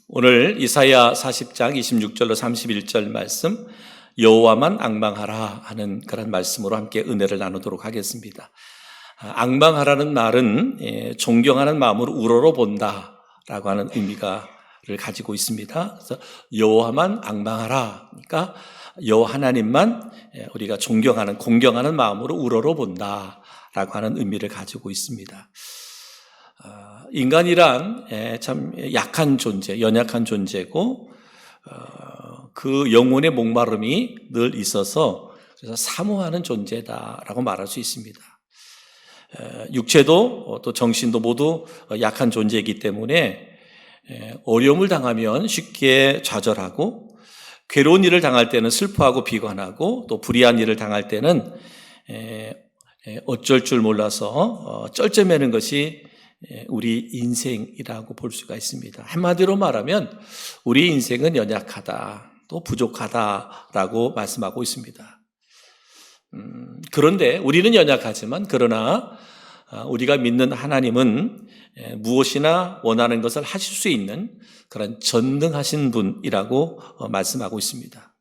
오늘 이사야 40장 26절로 31절 말씀 여호와만 앙망하라 하는 그런 말씀으로 함께 은혜를 나누도록 하겠습니다. 앙망하라는 말은 존경하는 마음으로 우러러 본다라고 하는 의미를 가지고 있습니다. 그래서 여호와만 앙망하라, 그러니까 여호와 하나님만 우리가 존경하는 공경하는 마음으로 우러러 본다라고 하는 의미를 가지고 있습니다. 인간이란 참 약한 존재, 연약한 존재고 그 영혼의 목마름이 늘 있어서 그래서 사모하는 존재다라고 말할 수 있습니다. 육체도 또 정신도 모두 약한 존재이기 때문에 어려움을 당하면 쉽게 좌절하고 괴로운 일을 당할 때는 슬퍼하고 비관하고 또 불의한 일을 당할 때는 어쩔 줄 몰라서 쩔쩔매는 것이 우리 인생이라고 볼 수가 있습니다. 한마디로 말하면 우리 인생은 연약하다, 또 부족하다라고 말씀하고 있습니다. 그런데 우리는 연약하지만 그러나 우리가 믿는 하나님은 무엇이나 원하는 것을 하실 수 있는 그런 전능하신 분이라고 말씀하고 있습니다.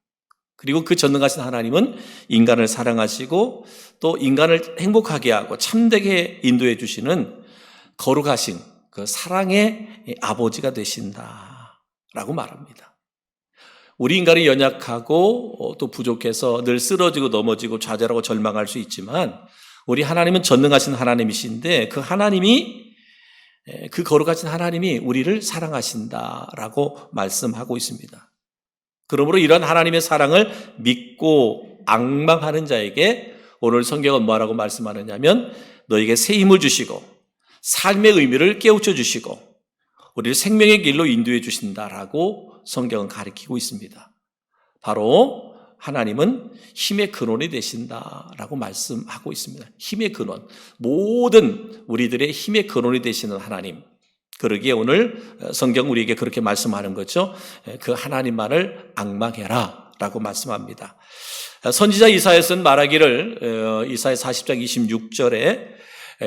그리고 그 전능하신 하나님은 인간을 사랑하시고 또 인간을 행복하게 하고 참되게 인도해 주시는 거룩하신 그 사랑의 아버지가 되신다라고 말합니다. 우리 인간이 연약하고 또 부족해서 늘 쓰러지고 넘어지고 좌절하고 절망할 수 있지만 우리 하나님은 전능하신 하나님이신데 그 하나님이 그 거룩하신 하나님이 우리를 사랑하신다라고 말씀하고 있습니다. 그러므로 이런 하나님의 사랑을 믿고 앙망하는 자에게 오늘 성경은 뭐라고 말씀하느냐면 너에게 새 힘을 주시고 삶의 의미를 깨우쳐 주시고 우리를 생명의 길로 인도해 주신다라고 성경은 가르치고 있습니다. 바로 하나님은 힘의 근원이 되신다라고 말씀하고 있습니다. 힘의 근원, 모든 우리들의 힘의 근원이 되시는 하나님. 그러기에 오늘 성경 우리에게 그렇게 말씀하는 거죠. 그 하나님만을 앙망해라 라고 말씀합니다. 선지자 이사야서는 말하기를 이사야 40장 26절에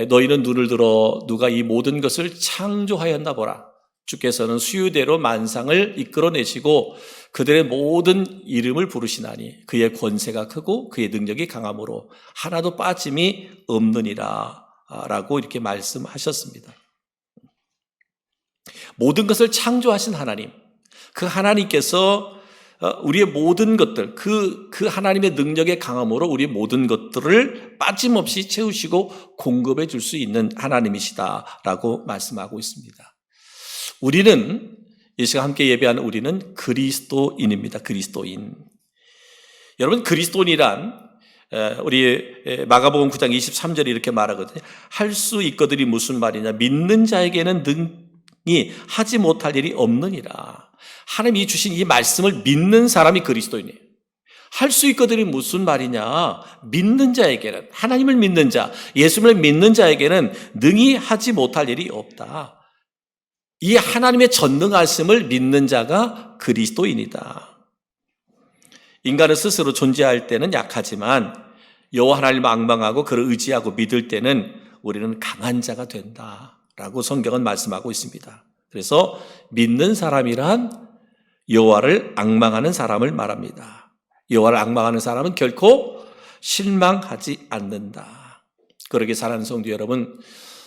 너희는 눈을 들어 누가 이 모든 것을 창조하였나 보라. 주께서는 수유대로 만상을 이끌어내시고 그들의 모든 이름을 부르시나니 그의 권세가 크고 그의 능력이 강함으로 하나도 빠짐이 없느니라 라고 이렇게 말씀하셨습니다. 모든 것을 창조하신 하나님, 그 하나님께서 우리의 모든 것들, 그 하나님의 능력의 강함으로 우리의 모든 것들을 빠짐없이 채우시고 공급해 줄 수 있는 하나님이시다라고 말씀하고 있습니다. 우리는 이 시간 함께 예배하는 우리는 그리스도인입니다. 그리스도인. 여러분 그리스도인이란 우리 마가복음 9장 23절에 이렇게 말하거든요. 할 수 있거든이 무슨 말이냐. 믿는 자에게는 능히 하지 못할 일이 없느니라. 하나님이 주신 이 말씀을 믿는 사람이 그리스도인이에요. 할 수 있거든이 무슨 말이냐. 믿는 자에게는, 하나님을 믿는 자, 예수님을 믿는 자에게는 능히 하지 못할 일이 없다. 이 하나님의 전능하심을 믿는 자가 그리스도인이다. 인간은 스스로 존재할 때는 약하지만 여호와 하나님을 앙망하고 그를 의지하고 믿을 때는 우리는 강한 자가 된다라고 성경은 말씀하고 있습니다. 그래서 믿는 사람이란 여호와를 앙망하는 사람을 말합니다. 여호와를 앙망하는 사람은 결코 실망하지 않는다. 그러게 사랑하는 성도 여러분,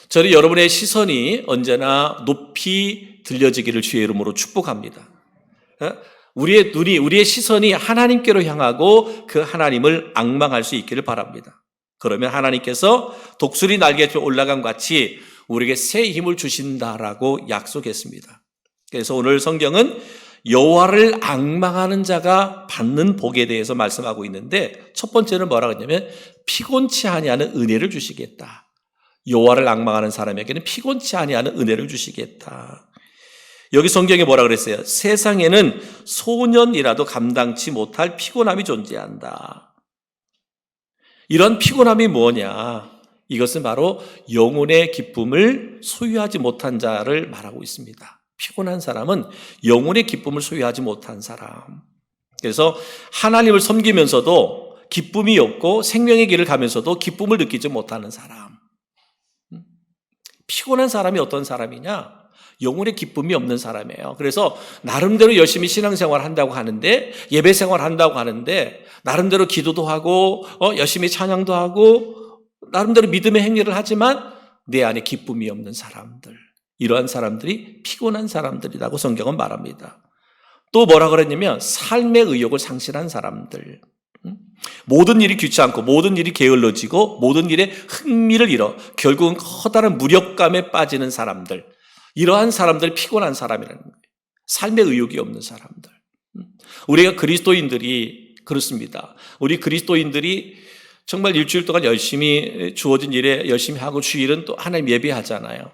저는 여러분의 시선이 언제나 높이 들려지기를 주의 이름으로 축복합니다. 우리의 눈이, 우리의 시선이 하나님께로 향하고 그 하나님을 앙망할 수 있기를 바랍니다. 그러면 하나님께서 독수리 날개에 올라간 같이 우리에게 새 힘을 주신다라고 약속했습니다. 그래서 오늘 성경은 여호와를 앙망하는 자가 받는 복에 대해서 말씀하고 있는데 첫 번째는 뭐라고 했냐면 피곤치 아니하는 은혜를 주시겠다. 여호와를 앙망하는 사람에게는 피곤치 아니하는 은혜를 주시겠다. 여기 성경에 뭐라 그랬어요? 세상에는 소년이라도 감당치 못할 피곤함이 존재한다. 이런 피곤함이 뭐냐? 이것은 바로 영혼의 기쁨을 소유하지 못한 자를 말하고 있습니다. 피곤한 사람은 영혼의 기쁨을 소유하지 못한 사람. 그래서 하나님을 섬기면서도 기쁨이 없고 생명의 길을 가면서도 기쁨을 느끼지 못하는 사람. 피곤한 사람이 어떤 사람이냐? 영혼의 기쁨이 없는 사람이에요. 그래서 나름대로 열심히 신앙생활 한다고 하는데, 예배생활 한다고 하는데, 나름대로 기도도 하고 열심히 찬양도 하고 나름대로 믿음의 행위를 하지만 내 안에 기쁨이 없는 사람들, 이러한 사람들이 피곤한 사람들이라고 성경은 말합니다. 또 뭐라 그랬냐면 삶의 의욕을 상실한 사람들, 모든 일이 귀찮고 모든 일이 게을러지고 모든 일에 흥미를 잃어 결국은 커다란 무력감에 빠지는 사람들, 이러한 사람들이 피곤한 사람이라는 거예요. 삶의 의욕이 없는 사람들. 우리가 그리스도인들이 그렇습니다. 우리 그리스도인들이 정말 일주일 동안 열심히 주어진 일에 열심히 하고 주일은 또 하나님 예배하잖아요.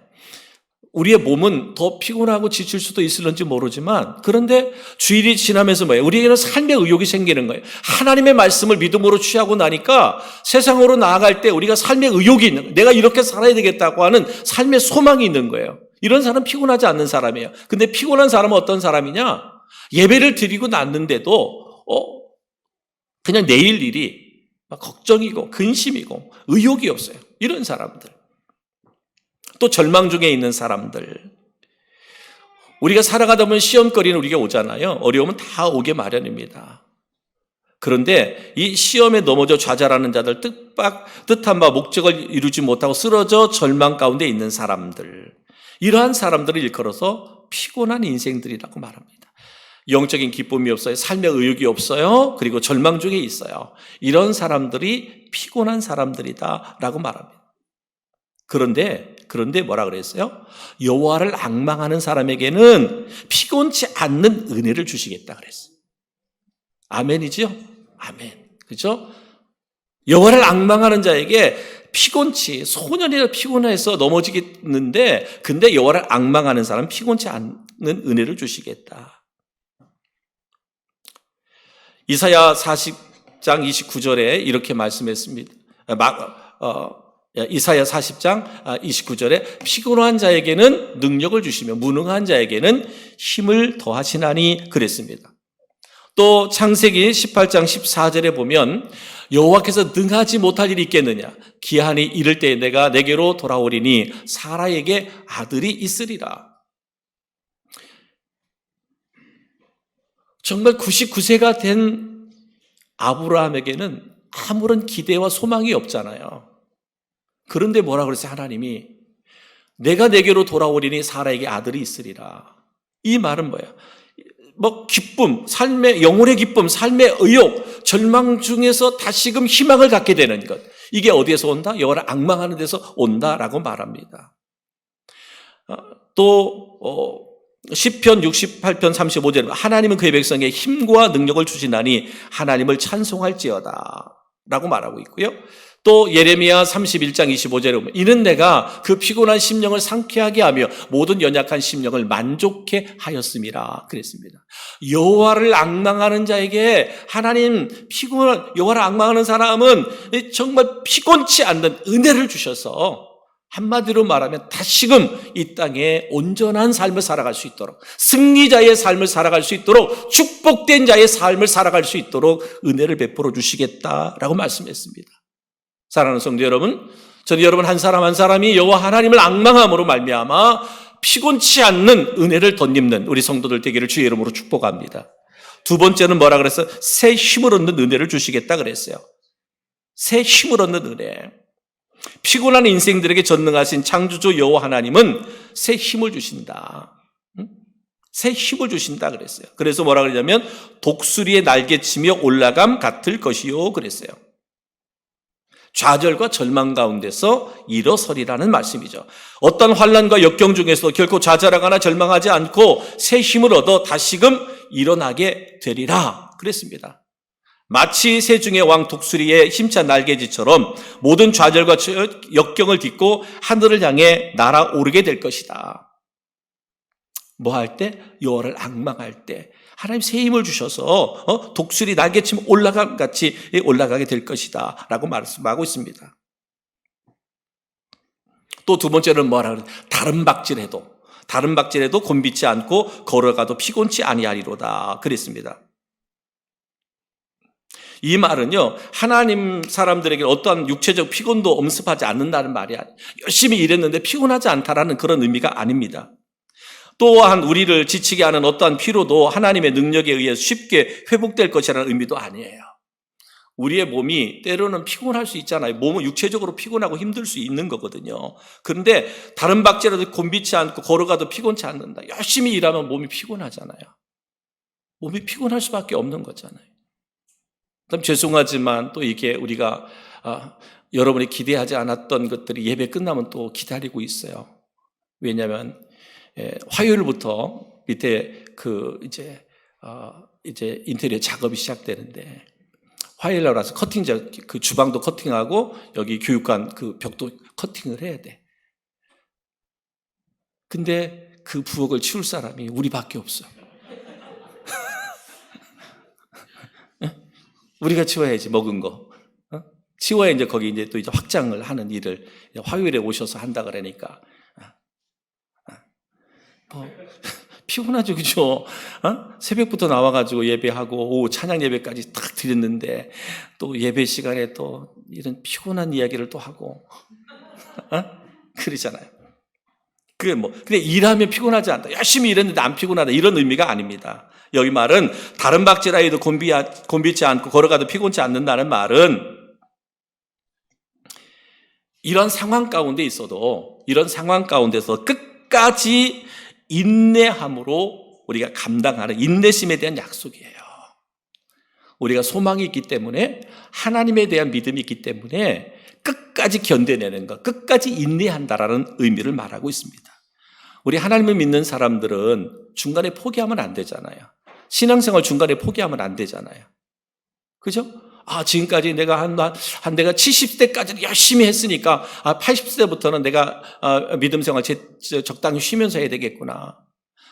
우리의 몸은 더 피곤하고 지칠 수도 있을런지 모르지만, 그런데 주일이 지나면서 뭐예요? 우리에게는 삶의 의욕이 생기는 거예요. 하나님의 말씀을 믿음으로 취하고 나니까 세상으로 나아갈 때 우리가 삶의 의욕이 있는 거예요. 내가 이렇게 살아야 되겠다고 하는 삶의 소망이 있는 거예요. 이런 사람은 피곤하지 않는 사람이에요. 근데 피곤한 사람은 어떤 사람이냐? 예배를 드리고 났는데도 그냥 내일 일이 막 걱정이고 근심이고 의욕이 없어요. 이런 사람들. 또 절망 중에 있는 사람들. 우리가 살아가다 보면 시험거리는 우리가 오잖아요. 어려움은 다 오게 마련입니다. 그런데 이 시험에 넘어져 좌절하는 자들, 뜻한 바 목적을 이루지 못하고 쓰러져 절망 가운데 있는 사람들, 이러한 사람들을 일컬어서 피곤한 인생들이라고 말합니다. 영적인 기쁨이 없어요. 삶의 의욕이 없어요. 그리고 절망 중에 있어요. 이런 사람들이 피곤한 사람들이다라고 말합니다. 그런데 뭐라 그랬어요? 여호와를 앙망하는 사람에게는 피곤치 않는 은혜를 주시겠다 그랬어요. 아멘이죠? 아멘. 그렇죠? 여호와를 앙망하는 자에게 피곤치, 소년이라 피곤해서 넘어지겠는데, 근데 여호와를 앙망하는 사람은 피곤치 않는 은혜를 주시겠다. 이사야 40장 29절에 이렇게 말씀했습니다. 이사야 40장 29절에 피곤한 자에게는 능력을 주시며 무능한 자에게는 힘을 더하시나니 그랬습니다. 또 창세기 18장 14절에 보면 여호와께서 능하지 못할 일이 있겠느냐, 기한이 이를 때에 내가 내게로 돌아오리니 사라에게 아들이 있으리라. 정말 99세가 된 아브라함에게는 아무런 기대와 소망이 없잖아요. 그런데 뭐라 그랬어요? 하나님이 내가 내게로 돌아오리니 사라에게 아들이 있으리라. 이 말은 뭐예요? 기쁨, 삶의 영혼의 기쁨, 삶의 의욕, 절망 중에서 다시금 희망을 갖게 되는 것. 이게 어디에서 온다? 여호와를 앙망하는 데서 온다라고 말합니다. 또 시편 68편 35절에 하나님은 그의 백성에게 힘과 능력을 주시나니 하나님을 찬송할지어다 라고 말하고 있고요. 또 예레미야 31장 25절에 보면 이는 내가 그 피곤한 심령을 상쾌하게 하며 모든 연약한 심령을 만족해 하였음이라 그랬습니다. 여호와를 앙망하는 자에게 하나님 여호와를 앙망하는 사람은 정말 피곤치 않는 은혜를 주셔서, 한마디로 말하면 다시금 이 땅에 온전한 삶을 살아갈 수 있도록, 승리자의 삶을 살아갈 수 있도록, 축복된 자의 삶을 살아갈 수 있도록 은혜를 베풀어 주시겠다라고 말씀했습니다. 사랑하는 성도 여러분, 저는 여러분 한 사람 한 사람이 여호와 하나님을 앙망함으로 말미암아 피곤치 않는 은혜를 덧입는 우리 성도들 되기를 주의 이름으로 축복합니다. 두 번째는 뭐라 그랬어요? 새 힘을 얻는 은혜를 주시겠다 그랬어요. 새 힘을 얻는 은혜. 피곤한 인생들에게 전능하신 창조주 여호와 하나님은 새 힘을 주신다. 새 힘을 주신다 그랬어요. 그래서 뭐라 그러냐면 독수리의 날개치며 올라감 같을 것이요 그랬어요. 좌절과 절망 가운데서 일어서리라는 말씀이죠. 어떤 환난과 역경 중에서도 결코 좌절하거나 절망하지 않고 새 힘을 얻어 다시금 일어나게 되리라 그랬습니다. 마치 새중의 왕 독수리의 힘찬 날개짓처럼 모든 좌절과 역경을 딛고 하늘을 향해 날아오르게 될 것이다. 뭐 할 때? 여호와를 앙망할 때 하나님 새 힘을 주셔서 독수리 날개치면 올라감같이 올라가게 될 것이다 라고 말씀하고 있습니다. 또 두 번째는 뭐라 그래요? 다른 박질해도 곤비치 않고 걸어가도 피곤치 아니하리로다 그랬습니다. 이 말은요, 하나님 사람들에게 어떠한 육체적 피곤도 엄습하지 않는다는 말이 아니에요. 열심히 일했는데 피곤하지 않다라는 그런 의미가 아닙니다. 또한 우리를 지치게 하는 어떠한 피로도 하나님의 능력에 의해 쉽게 회복될 것이라는 의미도 아니에요. 우리의 몸이 때로는 피곤할 수 있잖아요. 몸은 육체적으로 피곤하고 힘들 수 있는 거거든요. 그런데 다른 박제라도 곤비치 않고 걸어가도 피곤치 않는다. 열심히 일하면 몸이 피곤하잖아요. 몸이 피곤할 수밖에 없는 거잖아요. 그럼 죄송하지만 또 이게 우리가 여러분이 기대하지 않았던 것들이 예배 끝나면 또 기다리고 있어요. 왜냐하면 화요일부터 밑에 이제 인테리어 작업이 시작되는데 화요일 날 와서 그 주방도 커팅하고 여기 교육관 그 벽도 커팅을 해야 돼. 근데 그 부엌을 치울 사람이 우리밖에 없어. 우리가 치워야지 먹은 거. 치워야 이제 거기 이제 또 이제 확장을 하는 일을 화요일에 오셔서 한다 그러니까. 피곤하죠, 그죠? 새벽부터 나와가지고 예배하고 오후 찬양 예배까지 딱 드렸는데 또 예배 시간에 또 이런 피곤한 이야기를 또 하고, 그러잖아요. 그게 근데 일하면 피곤하지 않다. 열심히 일했는데 안 피곤하다. 이런 의미가 아닙니다. 여기 말은 다른 박질하여도 곤비치 않고 걸어가도 피곤치 않는다는 말은 이런 상황 가운데 있어도 이런 상황 가운데서 끝까지 인내함으로 우리가 감당하는 인내심에 대한 약속이에요. 우리가 소망이 있기 때문에 하나님에 대한 믿음이 있기 때문에 끝까지 견뎌내는 것, 끝까지 인내한다라는 의미를 말하고 있습니다. 우리 하나님을 믿는 사람들은 중간에 포기하면 안 되잖아요. 신앙생활 중간에 포기하면 안 되잖아요. 그죠? 지금까지 내가 내가 70대까지는 열심히 했으니까 80세부터는 내가 믿음 생활 적당히 쉬면서 해야 되겠구나.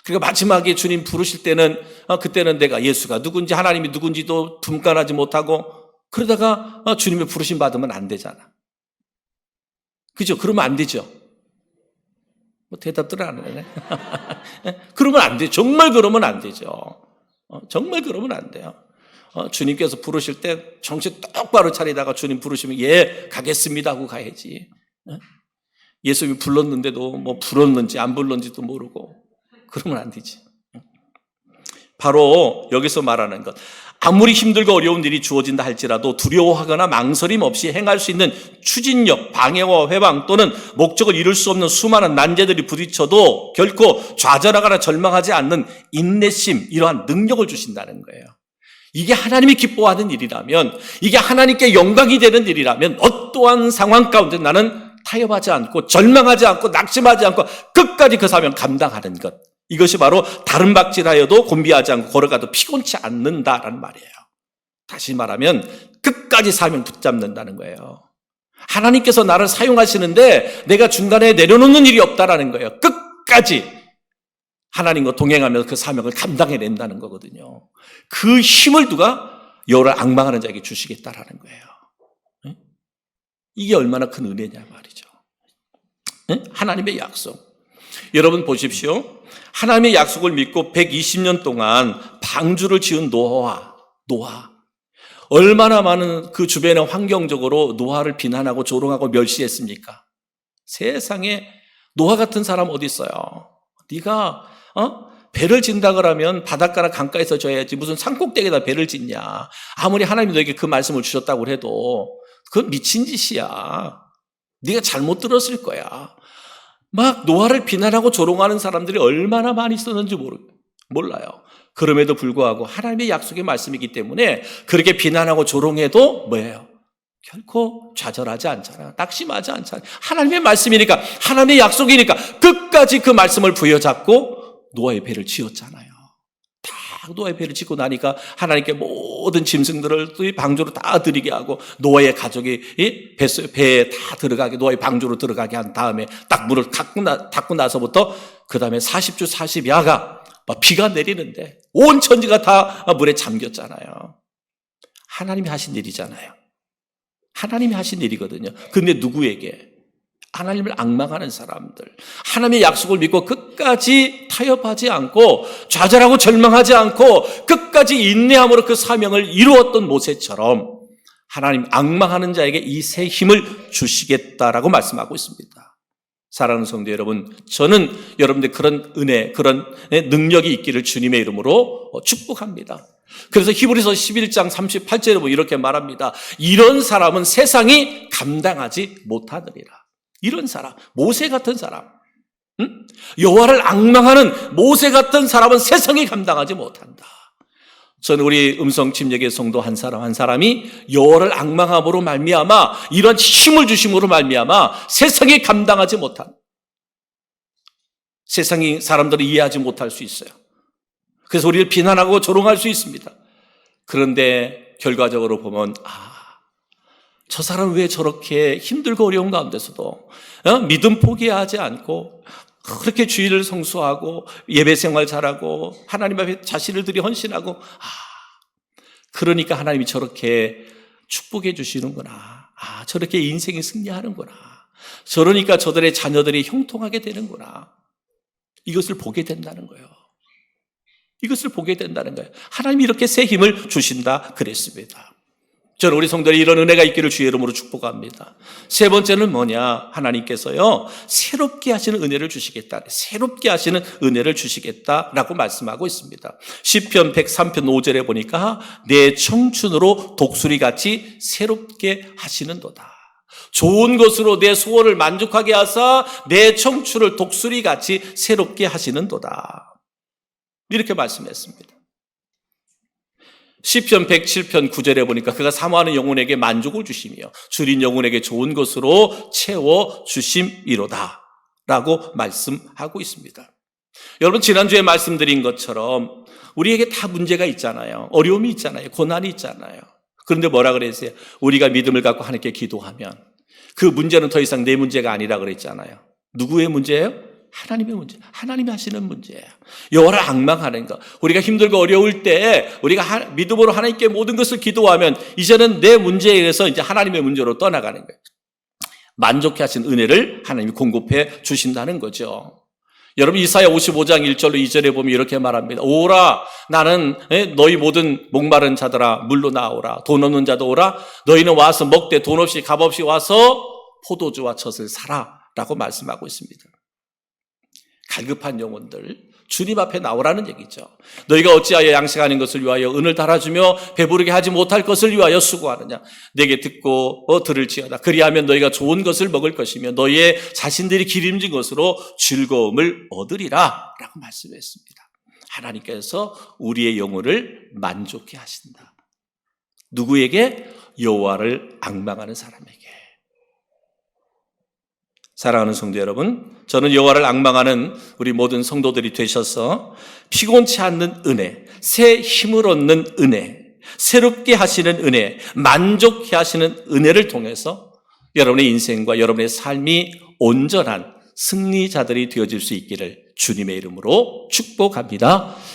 그리고 마지막에 주님 부르실 때는 그때는 내가 예수가 누군지 하나님이 누군지도 분간하지 못하고 그러다가 주님의 부르심 받으면 안 되잖아. 그죠? 그러면 안 되죠. 대답들 안 하네. 그러면 안 돼. 정말 그러면 안 되죠. 정말 그러면 안 돼요. 주님께서 부르실 때 정신 똑바로 차리다가 주님 부르시면 예 가겠습니다 하고 가야지. 예수님이 불렀는데도 뭐 불렀는지 안 불렀는지도 모르고 그러면 안 되지. 바로 여기서 말하는 것, 아무리 힘들고 어려운 일이 주어진다 할지라도 두려워하거나 망설임 없이 행할 수 있는 추진력, 방해와 회방 또는 목적을 이룰 수 없는 수많은 난제들이 부딪혀도 결코 좌절하거나 절망하지 않는 인내심, 이러한 능력을 주신다는 거예요. 이게 하나님이 기뻐하는 일이라면, 이게 하나님께 영광이 되는 일이라면 어떠한 상황 가운데 나는 타협하지 않고 절망하지 않고 낙심하지 않고 끝까지 그 사명 감당하는 것, 이것이 바로 다른 박질하여도 곤비하지 않고 걸어가도 피곤치 않는다라는 말이에요. 다시 말하면 끝까지 사명 붙잡는다는 거예요. 하나님께서 나를 사용하시는데 내가 중간에 내려놓는 일이 없다라는 거예요. 끝까지 하나님과 동행하면서 그 사명을 감당해낸다는 거거든요. 그 힘을 누가 여호와를 앙망하는 자에게 주시겠다라는 거예요. 이게 얼마나 큰 은혜냐 말이죠. 하나님의 약속. 여러분 보십시오. 하나님의 약속을 믿고 120년 동안 방주를 지은 노아. 얼마나 많은 그 주변의 환경적으로 노아를 비난하고 조롱하고 멸시했습니까? 세상에 노아 같은 사람 어디 있어요? 네가 배를 짓는다 그러면 바닷가나 강가에서 져야지 무슨 산꼭대기에다 배를 짓냐. 아무리 하나님이 너에게 그 말씀을 주셨다고 해도 그건 미친 짓이야. 네가 잘못 들었을 거야. 막 노아를 비난하고 조롱하는 사람들이 얼마나 많이 있었는지 몰라요. 그럼에도 불구하고 하나님의 약속의 말씀이기 때문에 그렇게 비난하고 조롱해도 뭐예요? 결코 좌절하지 않잖아. 낙심하지 않잖아. 하나님의 말씀이니까, 하나님의 약속이니까 끝까지 그 말씀을 부여잡고 노아의 배를 지었잖아요. 다 노아의 배를 짓고 나니까 하나님께 모든 짐승들을 방주로 다 들이게 하고 노아의 가족이 배에 다 들어가게, 노아의 방주로 들어가게 한 다음에 딱 문을 닫고 나서부터 그 다음에 40주 40야가 비가 내리는데 온 천지가 다 물에 잠겼잖아요. 하나님이 하신 일이잖아요. 하나님이 하신 일이거든요. 근데 누구에게? 하나님을 앙망하는 사람들, 하나님의 약속을 믿고 끝까지 타협하지 않고 좌절하고 절망하지 않고 끝까지 인내함으로 그 사명을 이루었던 모세처럼 하나님 앙망하는 자에게 이 새 힘을 주시겠다라고 말씀하고 있습니다. 사랑하는 성도 여러분, 저는 여러분들 그런 은혜, 그런 능력이 있기를 주님의 이름으로 축복합니다. 그래서 히브리서 11장 38절에 보면 이렇게 말합니다. 이런 사람은 세상이 감당하지 못하느니라. 이런 사람, 모세 같은 사람, 여호와를 앙망하는 모세 같은 사람은 세상이 감당하지 못한다. 저는 우리 음성 침례교회 성도 한 사람 한 사람이 여호와를 앙망함으로 말미암아 이런 힘을 주심으로 말미암아 세상이 감당하지 못한, 세상이 사람들이 이해하지 못할 수 있어요. 그래서 우리를 비난하고 조롱할 수 있습니다. 그런데 결과적으로 보면 저 사람은 왜 저렇게 힘들고 어려운 가운데서도 믿음 포기하지 않고 그렇게 주일을 성수하고 예배 생활 잘하고 하나님 앞에 자신을 들이 헌신하고 그러니까 하나님이 저렇게 축복해 주시는구나. 저렇게 인생이 승리하는구나. 저러니까 저들의 자녀들이 형통하게 되는구나. 이것을 보게 된다는 거예요. 이것을 보게 된다는 거예요. 하나님이 이렇게 새 힘을 주신다 그랬습니다. 저는 우리 성도들이 이런 은혜가 있기를 주의 이름으로 축복합니다. 세 번째는 뭐냐? 하나님께서요, 새롭게 하시는 은혜를 주시겠다. 새롭게 하시는 은혜를 주시겠다라고 말씀하고 있습니다. 시편 103편 5절에 보니까 내 청춘으로 독수리같이 새롭게 하시는도다. 좋은 것으로 내 소원을 만족하게 하사 내 청춘을 독수리같이 새롭게 하시는도다. 이렇게 말씀했습니다. 시편 107편 9절에 보니까 그가 사모하는 영혼에게 만족을 주시며 줄인 영혼에게 좋은 것으로 채워 주심이로다 라고 말씀하고 있습니다. 여러분, 지난주에 말씀드린 것처럼 우리에게 다 문제가 있잖아요. 어려움이 있잖아요. 고난이 있잖아요. 그런데 뭐라 그랬어요? 우리가 믿음을 갖고 하나님께 기도하면 그 문제는 더 이상 내 문제가 아니라 그랬잖아요. 누구의 문제예요? 하나님의 문제, 하나님이 하시는 문제예요. 여호와를 앙망하는 것. 우리가 힘들고 어려울 때 우리가 믿음으로 하나님께 모든 것을 기도하면 이제는 내 문제에 의해서 이제 하나님의 문제로 떠나가는 거예요. 만족해 하신 은혜를 하나님이 공급해 주신다는 거죠. 여러분, 이사야 55장 1절로 2절에 보면 이렇게 말합니다. 오라, 나는 너희 모든 목마른 자들아 물로 나오라. 돈 없는 자도 오라. 너희는 와서 먹되 돈 없이 값 없이 와서 포도주와 젖을 사라 라고 말씀하고 있습니다. 갈급한 영혼들, 주님 앞에 나오라는 얘기죠. 너희가 어찌하여 양식하는 것을 위하여 은을 달아주며 배부르게 하지 못할 것을 위하여 수고하느냐. 내게 듣고 들을지어다. 그리하면 너희가 좋은 것을 먹을 것이며 너희의 자신들이 기름진 것으로 즐거움을 얻으리라 라고 말씀했습니다. 하나님께서 우리의 영혼을 만족해 하신다. 누구에게? 여호와를 앙망하는 사람에게. 사랑하는 성도 여러분, 저는 여호와를 앙망하는 우리 모든 성도들이 되셔서 피곤치 않는 은혜, 새 힘을 얻는 은혜, 새롭게 하시는 은혜, 만족해 하시는 은혜를 통해서 여러분의 인생과 여러분의 삶이 온전한 승리자들이 되어질 수 있기를 주님의 이름으로 축복합니다.